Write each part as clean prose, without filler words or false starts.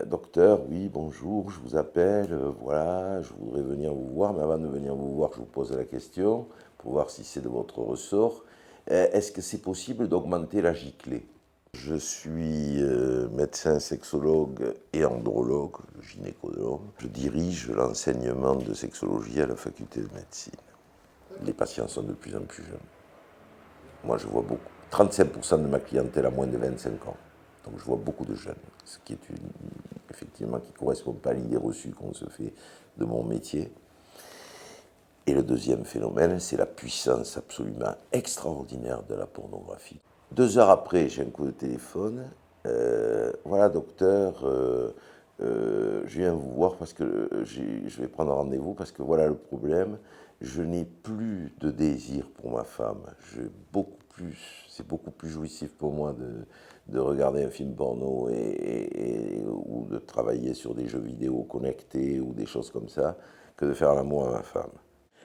Docteur, oui, bonjour, je vous appelle, voilà, je voudrais venir vous voir, mais avant de venir vous voir, je vous pose la question pour voir si c'est de votre ressort. Est-ce que c'est possible d'augmenter la giclée? Je suis médecin sexologue et andrologue, gynécologue. Je dirige l'enseignement de sexologie à la faculté de médecine. Les patients sont de plus en plus jeunes. Moi, je vois beaucoup. 35% de ma clientèle a moins de 25 ans. Donc, je vois beaucoup de jeunes, ce qui est effectivement qui ne correspond pas à l'idée reçue qu'on se fait de mon métier. Et le deuxième phénomène, c'est la puissance absolument extraordinaire de la pornographie. 2 heures après, j'ai un coup de téléphone. Voilà, docteur, je viens vous voir parce que je vais prendre rendez-vous parce que voilà le problème. Je n'ai plus de désir pour ma femme. C'est beaucoup plus jouissif pour moi de regarder un film porno ou de travailler sur des jeux vidéo connectés ou des choses comme ça que de faire l'amour à ma femme.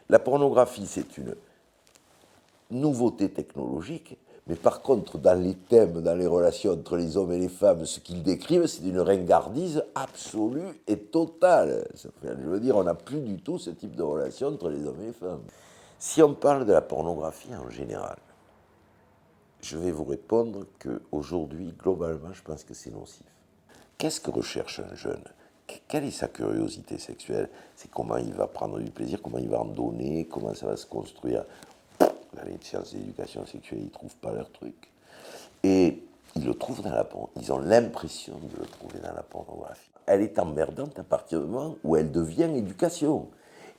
La pornographie, c'est une nouveauté technologique, mais par contre, dans les thèmes, dans les relations entre les hommes et les femmes, ce qu'ils décrivent, c'est d'une ringardise absolue et totale. Je veux dire, on n'a plus du tout ce type de relation entre les hommes et les femmes. Si on parle de la pornographie en général, je vais vous répondre qu'aujourd'hui, globalement, je pense que c'est nocif. Qu'est-ce que recherche un jeune? Quelle est sa curiosité sexuelle? C'est comment il va prendre du plaisir, comment il va en donner, comment ça va se construire. Dans les sciences d'éducation sexuelle, ils ne trouvent pas leur truc. Et ils le trouvent dans la pornographie. Ils ont l'impression de le trouver dans la pornographie. Elle est emmerdante à partir du moment où elle devient éducation.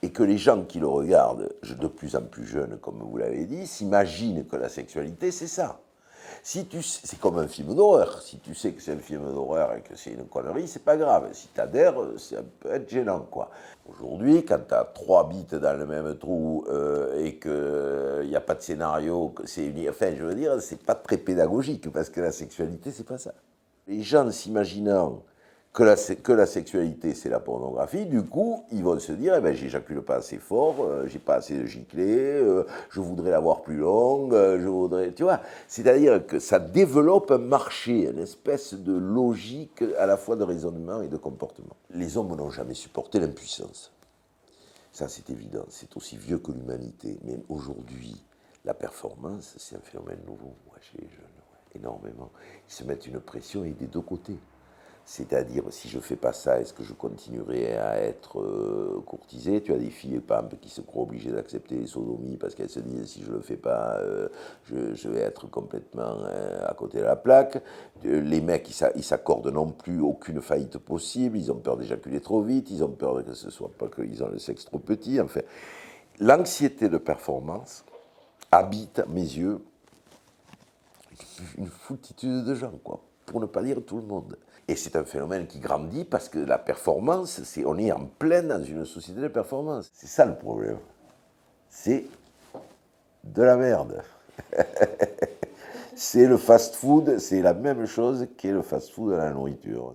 Et que les gens qui le regardent, de plus en plus jeunes, comme vous l'avez dit, s'imaginent que la sexualité, c'est ça. C'est comme un film d'horreur. Si tu sais que c'est un film d'horreur et que c'est une connerie, c'est pas grave. Si tu adhères, ça peut être gênant, quoi. Aujourd'hui, quand tu as 3 bites dans le même trou et qu'il n'y a pas de scénario, enfin, je veux dire, c'est pas très pédagogique parce que la sexualité, c'est pas ça. Les gens s'imaginant que la sexualité, c'est la pornographie, du coup, ils vont se dire, eh ben, j'éjacule pas assez fort, j'ai pas assez de giclée, je voudrais l'avoir plus longue, je voudrais... Tu vois, c'est-à-dire que ça développe un marché, une espèce de logique à la fois de raisonnement et de comportement. Les hommes n'ont jamais supporté l'impuissance. Ça, c'est évident, c'est aussi vieux que l'humanité. Mais aujourd'hui, la performance, c'est un phénomène nouveau chez les jeunes, énormément. Ils se mettent une pression et des deux côtés. C'est-à-dire, si je ne fais pas ça, est-ce que je continuerai à être courtisé? Tu as des filles, par exemple, qui se croient obligées d'accepter les sodomies parce qu'elles se disent, si je ne le fais pas, je vais être complètement à côté de la plaque. Les mecs, ils s'accordent non plus aucune faillite possible, ils ont peur d'éjaculer trop vite, ils ont peur que ce soit pas qu'ils ont le sexe trop petit. Enfin, l'anxiété de performance habite à mes yeux une foultitude de gens, quoi, pour ne pas dire tout le monde. Et c'est un phénomène qui grandit parce que la performance, on est en plein dans une société de performance. C'est ça le problème. C'est de la merde. C'est le fast-food, c'est la même chose qu'est le fast-food à la nourriture.